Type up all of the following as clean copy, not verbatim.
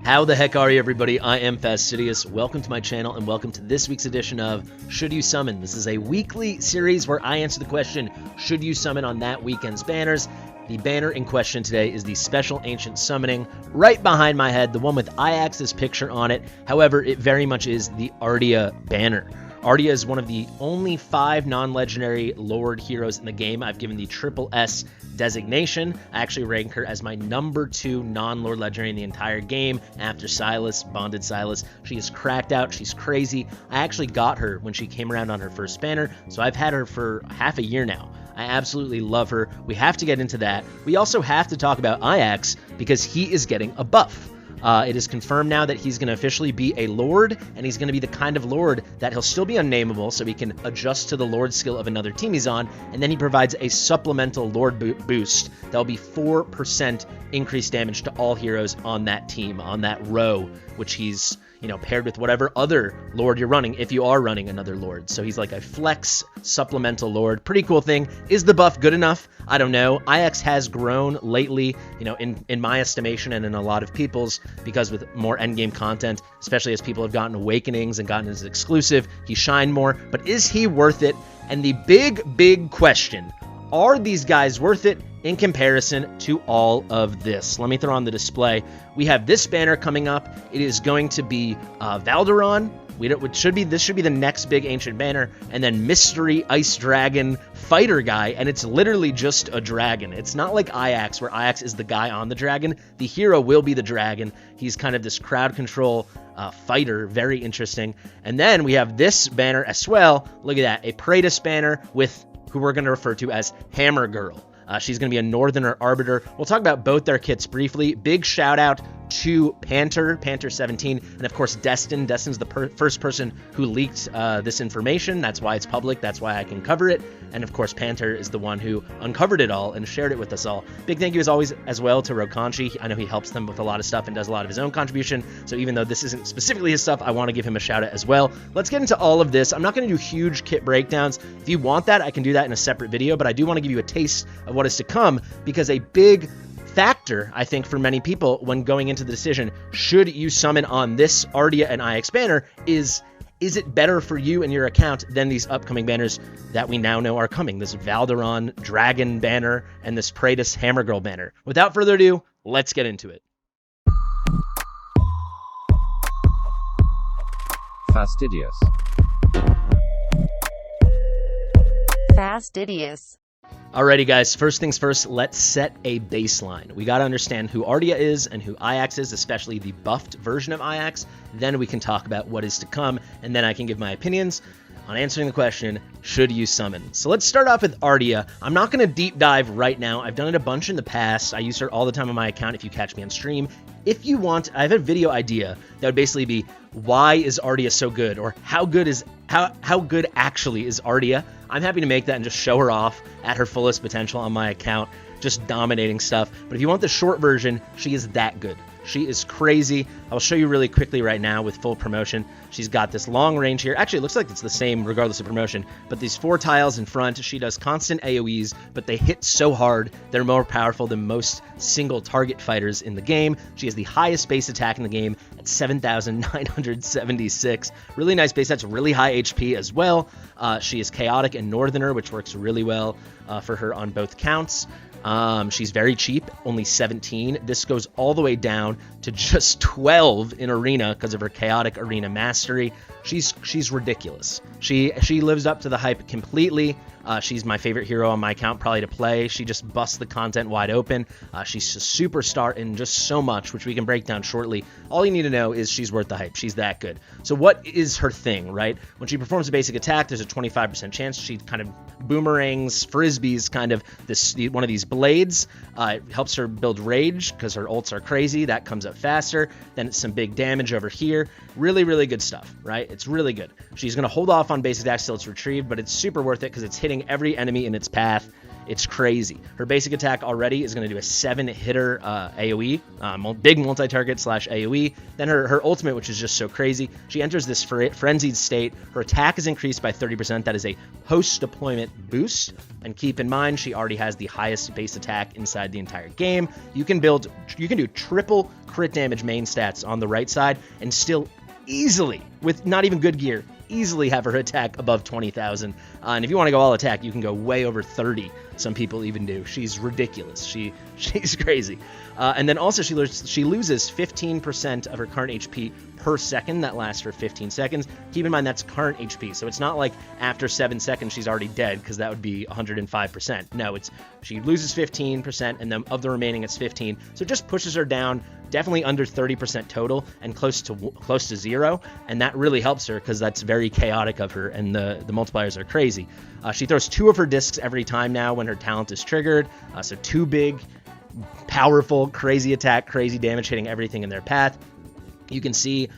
How the heck are you, everybody? I am Fastidious. Welcome to my channel and welcome to this week's edition of Should You Summon? This is a weekly series where I answer the question, should you summon on that weekend's banners? The banner in question today is the Special Ancient Summoning right behind my head, the one with Ajax's picture on it. However, it very much is the Ardea banner. Ardea is one of the only 5 non-legendary Lord heroes in the game. I've given the triple S designation. I actually rank her as my number 2 non-Lord legendary in the entire game after Silas, Bonded Silas. She is cracked out. She's crazy. I actually got her when she came around on her first banner, so I've had her for half a year now. I absolutely love her. We have to get into that. We also have to talk about Ajax because he is getting a buff. It is confirmed now that he's going to officially be a Lord, and he's going to be the kind of Lord that he'll still be Unnamable, so he can adjust to the Lord skill of another team he's on, and then he provides a supplemental Lord boost that will be 4% increased damage to all heroes on that team, on that row, which he's, paired with whatever other Lord you're running, if you are running another Lord. So he's like a flex supplemental Lord. Pretty cool thing. Is the buff good enough? I don't know. Ajax has grown lately, in my estimation and in a lot of people's, because with more endgame content, especially as people have gotten Awakenings and gotten his exclusive, he shined more. But is he worth it? And the big question, are these guys worth it in comparison to all of this? Let me throw on the display. We have this banner coming up. It is going to be Valderon. This should be the next big ancient banner, and then Mystery Ice Dragon Fighter guy, and it's literally just a dragon. It's not like Ajax, where Ajax is the guy on the dragon. The hero will be the dragon. He's kind of this crowd control fighter, very interesting. And then we have this banner as well. Look at that, a Praetus banner with who we're going to refer to as Hammer Girl. She's going to be a Northerner Arbiter. We'll talk about both their kits briefly. Big shout out to Panther 17, and of course Destin. Destin's the first person who leaked this information. That's why it's public. That's why I can cover it. And of course Panther is the one who uncovered it all and shared it with us all. Big thank you as always as well to Rokanchi. I know he helps them with a lot of stuff and does a lot of his own contribution. So even though this isn't specifically his stuff, I want to give him a shout out as well. Let's get into all of this. I'm not going to do huge kit breakdowns. If you want that, I can do that in a separate video, but I do want to give you a taste of what is to come, because a big factor, I think, for many people when going into the decision, should you summon on this Ardea and Ajax banner, is it better for you and your account than these upcoming banners that we now know are coming? This Valderon Dragon banner and this Praetus Hammer Girl banner. Without further ado, let's get into it. Fastidious. Fastidious. Alrighty guys, first things first, let's set a baseline. We gotta understand who Ardea is and who Ajax is, especially the buffed version of Ajax. Then we can talk about what is to come, and then I can give my opinions on answering the question, should you summon? So let's start off with Ardea. I'm not gonna deep dive right now. I've done it a bunch in the past. I use her all the time on my account if you catch me on stream. If you want, I have a video idea that would basically be, why is Ardea so good? Or how good actually is Ardea? I'm happy to make that and just show her off at her fullest potential on my account, just dominating stuff. But if you want the short version, she is that good. She is crazy. I'll show you really quickly right now with full promotion. She's got this long range here. Actually, it looks like it's the same regardless of promotion, but these 4 tiles in front, she does constant AoEs, but they hit so hard, they're more powerful than most single target fighters in the game. She has the highest base attack in the game at 7,976. Really nice base attack, really high HP as well. She is chaotic and Northerner, which works really well for her on both counts. She's very cheap, only 17. This goes all the way down to just 12 in arena because of her chaotic arena mastery. She's ridiculous. She lives up to the hype completely. She's my favorite hero on my account probably to play. She just busts the content wide open. She's a superstar in just so much, which we can break down shortly. All you need to know is she's worth the hype. She's that good. So what is her thing, right? When she performs a basic attack, there's a 25% chance she kind of boomerangs, frisbees kind of one of these blades. It helps her build rage because her ults are crazy. That comes up faster. Then it's some big damage over here. Really, really good stuff, right? It's really good. She's going to hold off on basic attacks till it's retrieved, but it's super worth it because it's hitting every enemy in its path. It's crazy. Her basic attack already is going to do a 7-hitter AoE, big multi-target / AoE. Then her ultimate, which is just so crazy, she enters this frenzied state. Her attack is increased by 30%. That is a post-deployment boost. And keep in mind, she already has the highest base attack inside the entire game. You can do triple crit damage main stats on the right side and still easily, with not even good gear, easily have her attack above 20,000. And if you want to go all attack, you can go way over 30. Some people even do. She's ridiculous. She's crazy. And then also she loses 15% of her current HP per second. That lasts for 15 seconds. Keep in mind that's current HP, so it's not like after 7 seconds she's already dead, because that would be 105%. No, she loses 15%, and then of the remaining it's 15. So it just pushes her down definitely under 30% total and close to 0, and that really helps her because that's very chaotic of her, and the multipliers are crazy. She throws 2 of her discs every time now when her talent is triggered, so 2 big, powerful, crazy attack, crazy damage hitting everything in their path. You can see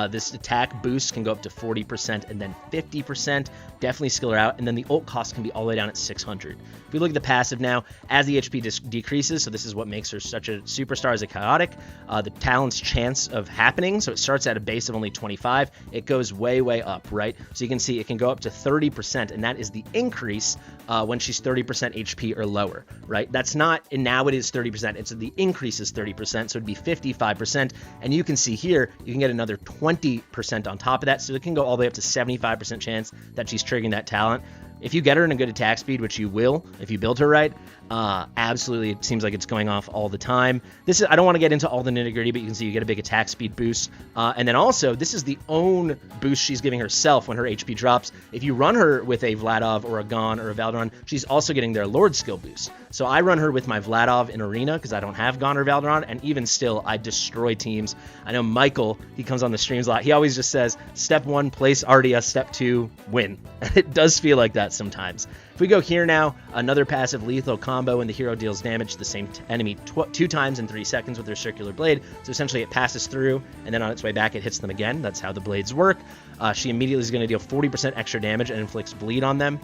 this attack boost can go up to 40% and then 50%. Definitely skill her out. And then the ult cost can be all the way down at 600. If we look at the passive now, as the HP decreases, so this is what makes her such a superstar as a chaotic, the talent's chance of happening, so it starts at a base of only 25. It goes way, way up, right? So you can see it can go up to 30%, and that is the increase when she's 30% HP or lower, right? That's not, and now it is 30%. It's the increase is 30%, so it'd be 55%. And you can see here, you can get another 20% on top of that, so it can go all the way up to 75% chance that she's triggering that talent. If you get her in a good attack speed, which you will if you build her right, absolutely, it seems like it's going off all the time. I don't want to get into all the nitty-gritty, but you can see you get a big attack speed boost. And then also, this is the own boost she's giving herself when her HP drops. If you run her with a Vladov or a Gon or a Valderon, she's also getting their Lord skill boost. So I run her with my Vladov in Arena because I don't have Gon or Valderon, and even still, I destroy teams. I know Michael, he comes on the streams a lot. He always just says, step 1, place Ardea, step 2, win. And it does feel like that sometimes. If we go here now, another passive lethal combo, and the hero deals damage to the same enemy 2 times in 3 seconds with their circular blade. So essentially it passes through, and then on its way back it hits them again. That's how the blades work. She immediately is going to deal 40% extra damage and inflicts bleed on them.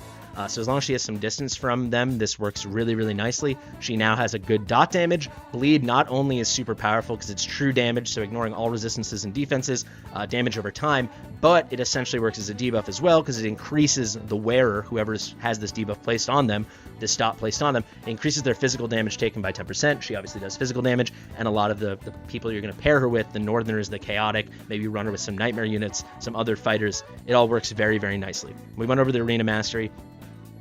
So as long as she has some distance from them, this works really, really nicely. She now has a good dot damage. Bleed not only is super powerful because it's true damage, so ignoring all resistances and defenses, damage over time, but it essentially works as a debuff as well because it increases the wearer, whoever has this debuff placed on them, this dot placed on them, it increases their physical damage taken by 10%. She obviously does physical damage, and a lot of the people you're going to pair her with, the Northerners, the Chaotic, maybe you run her with some Nightmare units, some other fighters, it all works very, very nicely. We went over the Arena Mastery.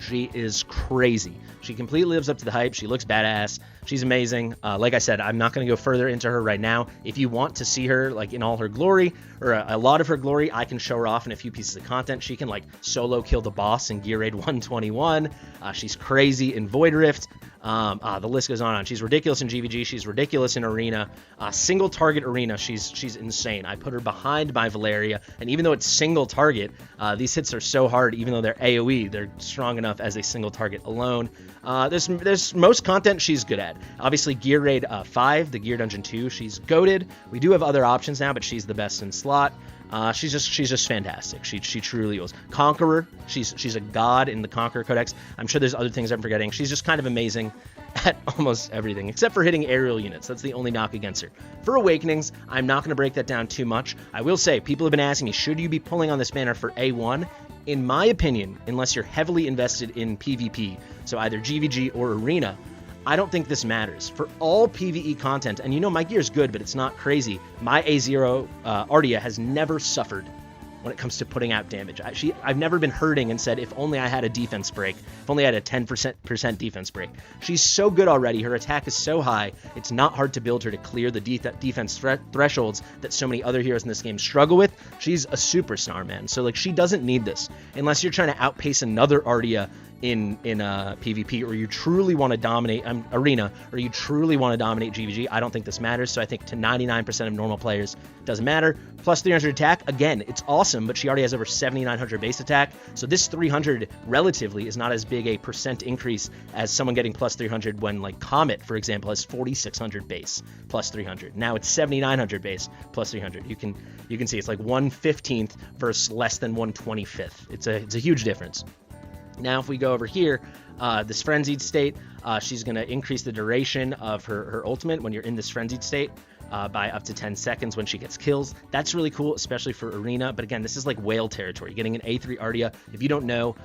She is crazy. She completely lives up to the hype. She looks badass. She's amazing. Like I said, I'm not going to go further into her right now. If you want to see her like in all her glory, or a lot of her glory, I can show her off in a few pieces of content. She can like solo kill the boss in Gear Raid 121. She's crazy in Void Rift. The list goes on. She's ridiculous in GVG. She's ridiculous in Arena. Single target Arena, she's insane. I put her behind my Valeria, and even though it's single target, these hits are so hard. Even though they're AoE, they're strong enough as a single target alone. There's most content she's good at. Obviously, Gear Raid 5, the Gear Dungeon 2, she's goated. We do have other options now, but she's the best in slot. She's just fantastic. She truly was. Conqueror, she's a god in the Conqueror Codex. I'm sure there's other things I'm forgetting. She's just kind of amazing at almost everything, except for hitting aerial units. That's the only knock against her. For Awakenings, I'm not going to break that down too much. I will say, people have been asking me, should you be pulling on this banner for A1? In my opinion, unless you're heavily invested in PvP, so either GVG or Arena, I don't think this matters. For all PvE content, and you know my gear is good, but it's not crazy, my A0 Ardea has never suffered when it comes to putting out damage. I've never been hurting and said, if only I had a defense break, if only I had a 10% defense break. She's so good already. Her attack is so high, it's not hard to build her to clear the defense thresholds that so many other heroes in this game struggle with. She's a superstar, man. So like, she doesn't need this unless you're trying to outpace another Ardea in PvP, or you truly want to dominate Arena, or you truly want to dominate GVG. I don't think this matters. So I think to 99% of normal players, it doesn't matter. Plus 300 attack, again, it's awesome, but she already has over 7,900 base attack. So this 300 relatively is not as big a percent increase as someone getting plus 300 when like Comet, for example, has 4,600 base plus 300. Now it's 7,900 base plus 300. You can see it's like 1/15th versus less than 1/25th. It's a huge difference. Now, if we go over here, this frenzied state. She's going to increase the duration of her ultimate when you're in this frenzied state by up to 10 seconds when she gets kills. That's really cool, especially for arena. But again, this is like whale territory. Getting an A3 Ardea, if you don't know,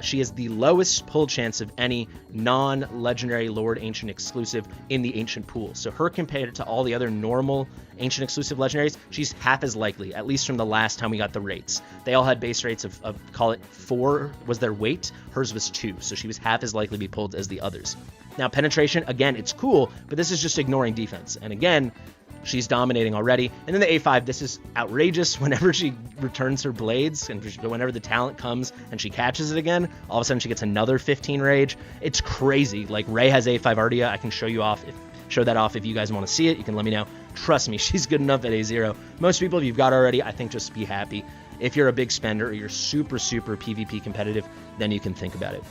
she has the lowest pull chance of any non-legendary Lord Ancient exclusive in the Ancient pool. So her compared to all the other normal Ancient exclusive legendaries, she's half as likely, at least from the last time we got the rates. They all had base rates of call it 4 was their weight. Hers was 2, so she was half as likely to be pulled as the others. Now, penetration, again, it's cool, but this is just ignoring defense. And again, she's dominating already. And then the A5, this is outrageous. Whenever she returns her blades and whenever the talent comes and she catches it again, all of a sudden she gets another 15 rage. It's crazy. Like, Ray has A5 Ardea. I can show that off if you guys want to see it. You can let me know. Trust me, she's good enough at A0. Most people, if you've got already, I think just be happy. If you're a big spender or you're super PvP competitive, then you can think about it.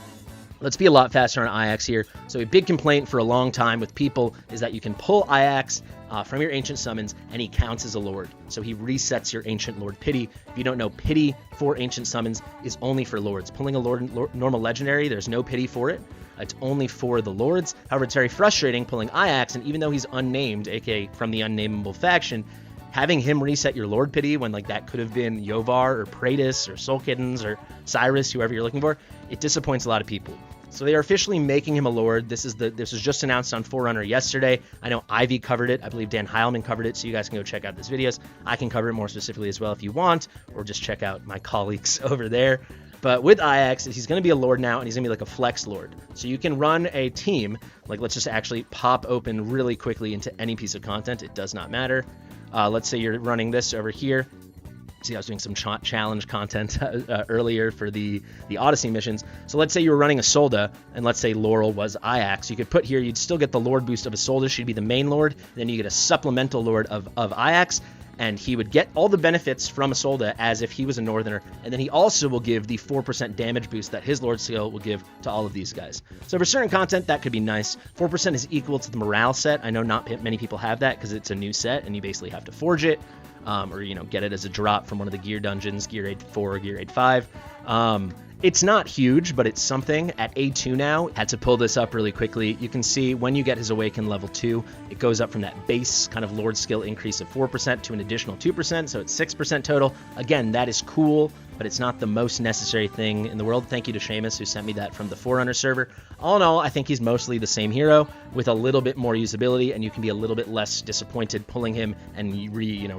Let's be a lot faster on Ajax here. So a big complaint for a long time with people is that you can pull Ajax from your Ancient Summons, and he counts as a Lord. So he resets your Ancient Lord Pity. If you don't know, Pity for Ancient Summons is only for Lords. Pulling a normal Legendary, there's no Pity for it. It's only for the Lords. However, it's very frustrating pulling Ajax, and even though he's unnamed, aka from the Unnamable faction, having him reset your Lord Pity when like that could have been Yovar or Praetus or Soul Kittens or Cyrus, whoever you're looking for, it disappoints a lot of people. So they are officially making him a Lord. This was just announced on Forerunner yesterday. I know Ivy covered it. I believe Dan Heilman covered it, so you guys can go check out these videos. I can cover it more specifically as well if you want, or just check out my colleagues over there. But with Ajax, he's going to be a Lord now, and he's going to be like a flex Lord. So you can run a team, like let's just actually pop open really quickly into any piece of content. It does not matter. Let's say you're running this over here. See, I was doing some challenge content earlier for the Odyssey missions. So let's say you were running a Solda, and let's say Laurel was Ajax. You could put here, you'd still get the Lord boost of a Solda. She'd be the main Lord. Then you get a supplemental Lord of Ajax, and he would get all the benefits from a Solda as if he was a Northerner. And then he also will give the 4% damage boost that his Lord skill will give to all of these guys. So for certain content, that could be nice. 4% is equal to the morale set. I know not many people have that because it's a new set, and you basically have to forge it. Or, get it as a drop from one of the gear dungeons, Gear 8-4 or Gear 8-5. It's not huge, but it's something. At A2 now, had to pull this up really quickly. You can see when you get his Awaken level 2, it goes up from that base kind of Lord skill increase of 4% to an additional 2%, so it's 6% total. Again, that is cool, but it's not the most necessary thing in the world. Thank you to Seamus, who sent me that from the Forerunner server. All in all, I think he's mostly the same hero with a little bit more usability, and you can be a little bit less disappointed pulling him and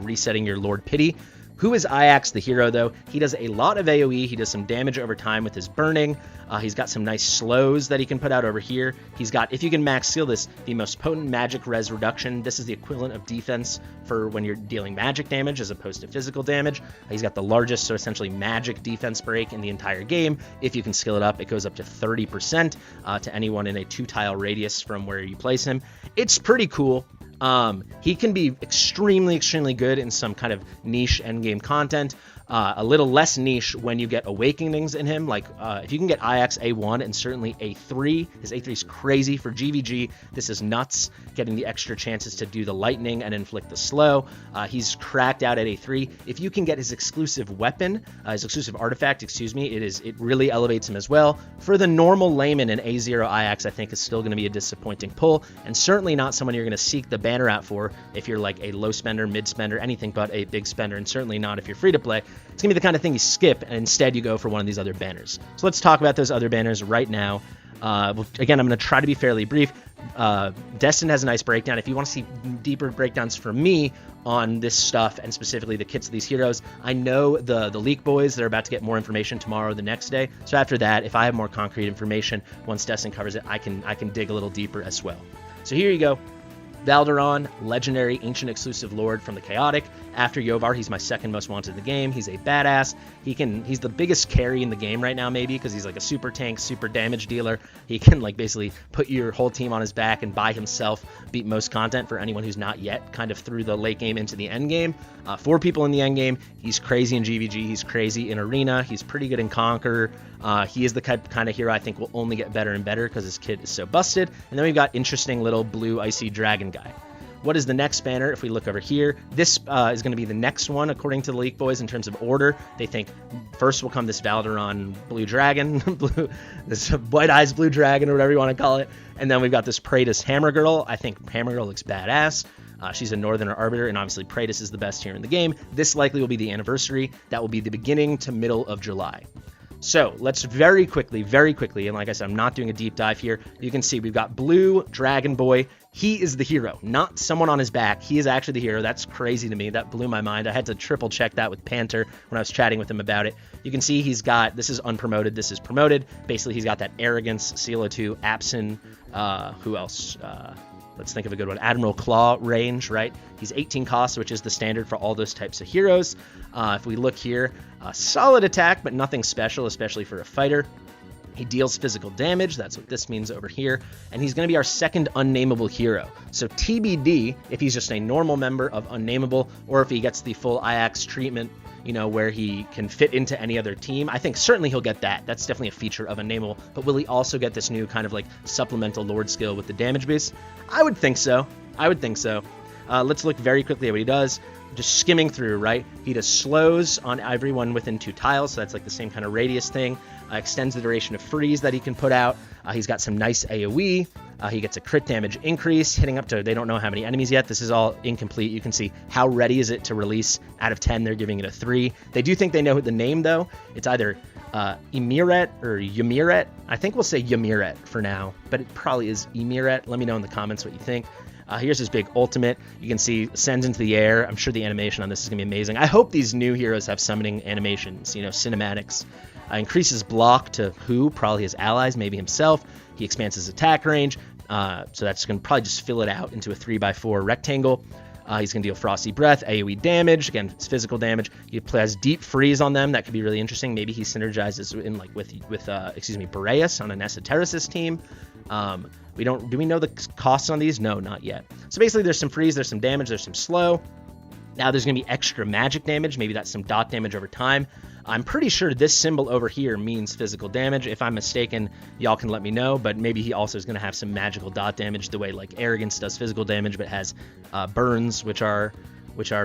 resetting your Lord Pity. Who is Ajax the hero, though? He does a lot of AoE. He does some damage over time with his burning. He's got some nice slows that he can put out over here. He's got, if you can max seal this, the most potent magic res reduction. This is the equivalent of defense for when you're dealing magic damage as opposed to physical damage. He's got the largest, so essentially magic defense break in the entire game. If you can skill it up, it goes up to 30% to anyone in a 2-tile radius from where you place him. It's pretty cool. He can be extremely good in some kind of niche endgame content. A little less niche when you get Awakenings in him. Like, if you can get Ajax A1 and certainly A3, his A3 is crazy for GVG. This is nuts, getting the extra chances to do the lightning and inflict the slow. He's cracked out at A3. If you can get his exclusive weapon, his exclusive artifact, it really elevates him as well. For the normal layman, an A0 Ajax, I think, is still going to be a disappointing pull, and certainly not someone you're going to seek the banner out for if you're like a low spender, mid spender, anything but a big spender, and certainly not if you're free to play. It's going to be the kind of thing you skip, and instead you go for one of these other banners. So let's talk about those other banners right now. Again, I'm going to try to be fairly brief. Destin has a nice breakdown. If you want to see deeper breakdowns from me on this stuff, and specifically the kits of these heroes, I know the leak boys, they're about to get more information tomorrow or the next day. So after that, if I have more concrete information, once Destin covers it, I can dig a little deeper as well. So here you go. Valderon, legendary ancient exclusive Lord from the Chaotic. After Yovar, he's my second most wanted in the game. He's a badass. He's the biggest carry in the game right now, maybe, because he's like a super tank, super damage dealer. He can like basically put your whole team on his back and by himself beat most content for anyone who's not yet kind of through the late game into the end game. 4 people in the end game. He's crazy in GVG. He's crazy in Arena. He's pretty good in Conquer. He is the kind of hero I think will only get better and better because his kit is so busted. And then we've got interesting little blue icy dragon guy. What is the next banner? If we look over here, this is going to be the next one according to the League Boys in terms of order. They think first will come this Valderon Blue Dragon, this White Eyes Blue Dragon, or whatever you want to call it. And then we've got this Praetus Hammer Girl. I think Hammer Girl looks badass. She's a Northerner Arbiter, and obviously Praetus is the best here in the game. This likely will be the anniversary. That will be the beginning to middle of July. So let's very quickly, and like I said, I'm not doing a deep dive here. You can see we've got Blue Dragon Boy. He is the hero, not someone on his back. He is actually the hero. That's crazy to me. That blew my mind. I had to triple check that with Panther when I was chatting with him about it. You can see he's got, this is unpromoted, this is promoted. Basically, he's got that Arrogance, CO2, Absyn, who else? Let's think of a good one. Admiral Claw range, right? He's 18 costs, which is the standard for all those types of heroes. If we look here, solid attack, but nothing special, especially for a fighter. He deals physical damage. That's what this means over here. And he's going to be our second Unnamable hero. So TBD, if he's just a normal member of Unnamable, or if he gets the full Ajax treatment, you know, where he can fit into any other team. I think certainly he'll get that. That's definitely a feature of Unnamable. But will he also get this new kind of like supplemental Lord skill with the damage boost? I would think so. Let's look very quickly at what he does. Just skimming through, right? He does slows on everyone within 2 tiles, so that's like the same kind of radius thing. Extends the duration of freeze that he can put out. He's got some nice AoE. He gets a crit damage increase, hitting up to, they don't know how many enemies yet. This is all incomplete. You can see how ready is it to release. Out of 10, they're giving it a 3. They do think they know the name, though. It's either Emiret or Ymiret. I think we'll say Ymiret for now, but it probably is Emiret. Let me know in the comments what you think. Here's his big ultimate. You can see sends into the air. I'm sure the animation on this is going to be amazing. I hope these new heroes have summoning animations, you know, cinematics. Increases block to who? Probably his allies, maybe himself. He expands his attack range. So that's going to probably just fill it out into a 3x4 rectangle. He's going to deal Frosty Breath, AoE damage. Again, it's physical damage. He has Deep Freeze on them. That could be really interesting. Maybe he synergizes in like with Boreas on an Esotericist team. Do we know the costs on these? No, not yet. So basically there's some freeze, there's some damage, there's some slow. Now there's going to be extra magic damage. Maybe that's some dot damage over time. I'm pretty sure this symbol over here means physical damage. If I'm mistaken, y'all can let me know, but maybe he also is going to have some magical dot damage the way like Arrogance does physical damage, but has burns, which are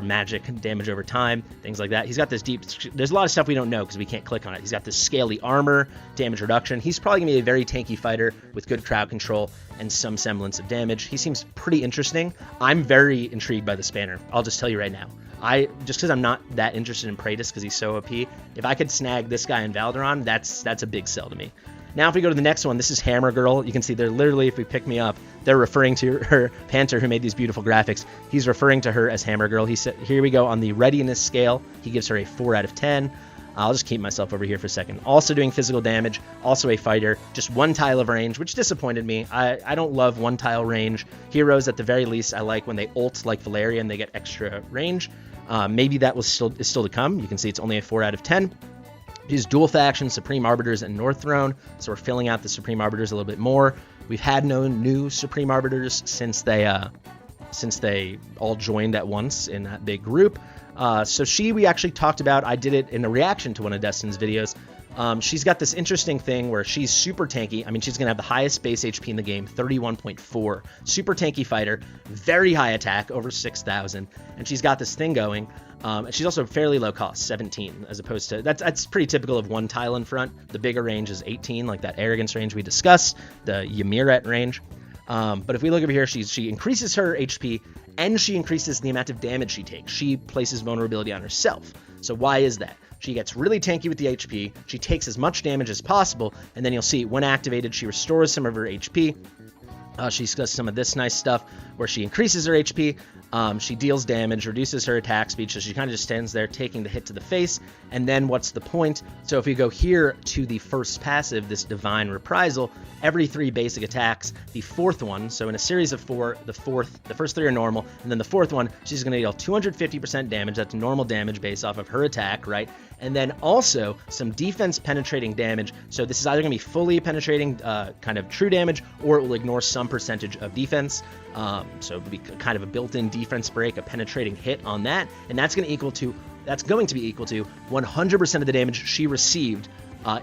magic damage over time, things like that. He's got this there's a lot of stuff we don't know because we can't click on it. He's got this scaly armor, damage reduction. He's probably going to be a very tanky fighter with good crowd control and some semblance of damage. He seems pretty interesting. I'm very intrigued by this banner. I'll just tell you right now. Just because I'm not that interested in Praetus because he's so OP, if I could snag this guy in Valderon, that's a big sell to me. Now, if we go to the next one, this is Hammer Girl. You can see they're literally, if we pick me up, they're referring to her, Panther, who made these beautiful graphics. He's referring to her as Hammer Girl. He said, here we go on the readiness scale. He gives her a 4 out of 10. I'll just keep myself over here for a second. Also doing physical damage, also a fighter, just 1 tile of range, which disappointed me. I don't love 1 tile range. Heroes, at the very least, I like when they ult like Valerian, they get extra range. Maybe that is still to come. You can see it's only a 4 out of 10. These dual factions, Supreme Arbiters and North Throne, so we're filling out the Supreme Arbiters a little bit more. We've had no new Supreme Arbiters since they all joined at once in that big group. So we actually talked about, I did it in a reaction to one of Destin's videos. She's got this interesting thing where she's super tanky. I mean, she's going to have the highest base HP in the game, 31.4. Super tanky fighter, very high attack, over 6,000. And she's got this thing going. And she's also fairly low cost, 17, as opposed to, that's pretty typical of 1 tile in front. The bigger range is 18, like that Arrogance range we discussed, the Ymiret range. But if we look over here, she increases her HP, and she increases the amount of damage she takes. She places vulnerability on herself. So why is that? She gets really tanky with the HP, she takes as much damage as possible, and then you'll see when activated, she restores some of her HP. She does some of this nice stuff where she increases her HP, she deals damage, reduces her attack speed, so she kind of just stands there taking the hit to the face, and then what's the point? So if we go here to the first passive, this Divine Reprisal, every 3 basic attacks, the 4th one, so in a series of 4, the first 3 are normal, and then the 4th one, she's going to deal 250% damage, that's normal damage based off of her attack, right? And then also some defense penetrating damage, so this is either going to be fully penetrating kind of true damage, or it will ignore some percentage of defense, so it'll be kind of a built-in defense break, a penetrating hit on that, and that's going to be equal to 100% of the damage she received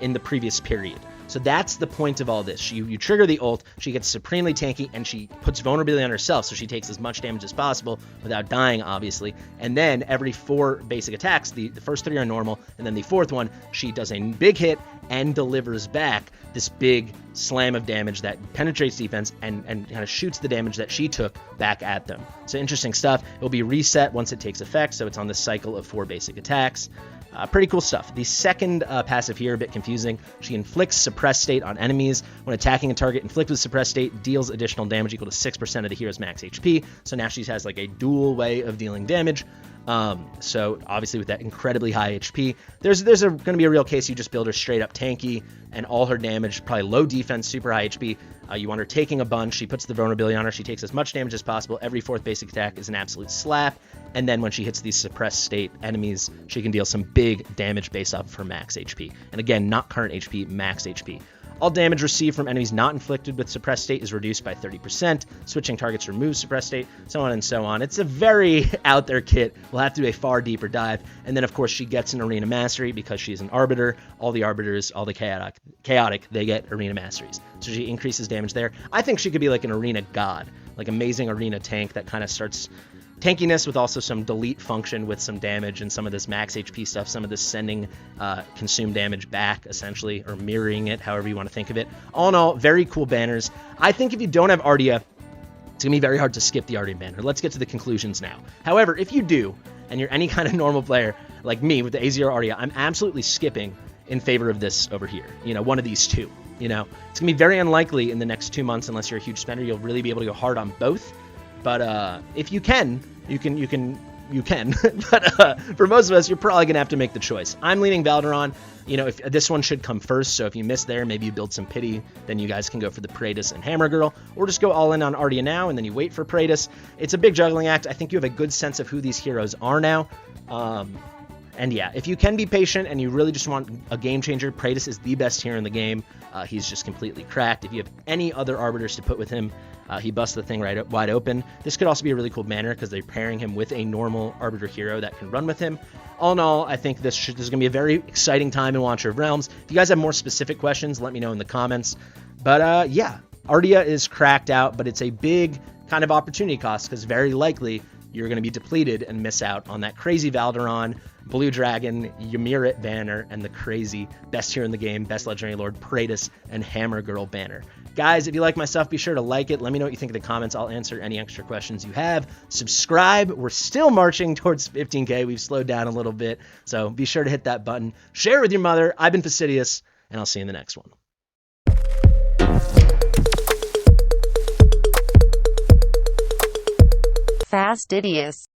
in the previous period. So that's the point of all this. You trigger the ult, she gets supremely tanky, and she puts vulnerability on herself, so she takes as much damage as possible without dying, obviously. And then every 4 basic attacks, the first 3 are normal, and then the 4th one, she does a big hit and delivers back this big slam of damage that penetrates defense and kind of shoots the damage that she took back at them. So interesting stuff. It will be reset once it takes effect, so it's on this cycle of 4 basic attacks. Pretty cool stuff. The second passive here, a bit confusing. She inflicts suppressed state on enemies. When attacking a target, inflict with suppressed state deals additional damage equal to 6% of the hero's max HP. So now she has like a dual way of dealing damage. So obviously with that incredibly high HP, there's going to be a real case you just build her straight up tanky and all her damage, probably low defense, super high HP. You want her taking a bunch. She puts the vulnerability on her. She takes as much damage as possible. Every 4th basic attack is an absolute slap. And then when she hits these suppressed state enemies, she can deal some big damage based off of her max HP. And again, not current HP, max HP. All damage received from enemies not inflicted with suppressed state is reduced by 30%. Switching targets removes suppressed state, so on and so on. It's a very out there kit. We'll have to do a far deeper dive. And then, of course, she gets an arena mastery because she's an arbiter. All the arbiters, all the chaotic, they get arena masteries. So she increases damage there. I think she could be like an arena god, like amazing arena tank that kind of starts tankiness with also some delete function with some damage and some of this max HP stuff, some of this sending consumed damage back, essentially, or mirroring it, however you want to think of it. All in all, very cool banners. I think if you don't have Ardea, it's going to be very hard to skip the Ardea banner. Let's get to the conclusions now. However, if you do, and you're any kind of normal player like me with the A0 Ardea, I'm absolutely skipping in favor of this over here. One of these two. It's going to be very unlikely in the next 2 months, unless you're a huge spender, you'll really be able to go hard on both. But if you can, you can. But for most of us, you're probably going to have to make the choice. I'm leaning Valderon. If this one should come first, so if you miss there, maybe you build some pity, then you guys can go for the Praetus and Hammer Girl, or just go all in on Ardea now, and then you wait for Praetus. It's a big juggling act. I think you have a good sense of who these heroes are now. And yeah, if you can be patient and you really just want a game changer, Praetus is the best hero in the game. He's just completely cracked. If you have any other arbiters to put with him, he busts the thing right wide open. This could also be a really cool banner because they're pairing him with a normal arbiter hero that can run with him. All in all, I think this is going to be a very exciting time in Watcher of Realms. If you guys have more specific questions, let me know in the comments. But yeah, Ardea is cracked out, but it's a big kind of opportunity cost because very likely you're going to be depleted and miss out on that crazy Valderon, Blue Dragon, Ymir banner, and the crazy best hero in the game, best legendary lord, Praetus, and Hammer Girl banner. Guys, if you like my stuff, be sure to like it. Let me know what you think in the comments. I'll answer any extra questions you have. Subscribe. We're still marching towards 15K. We've slowed down a little bit, so be sure to hit that button. Share with your mother. I've been Fastidious, and I'll see you in the next one. Fastidious.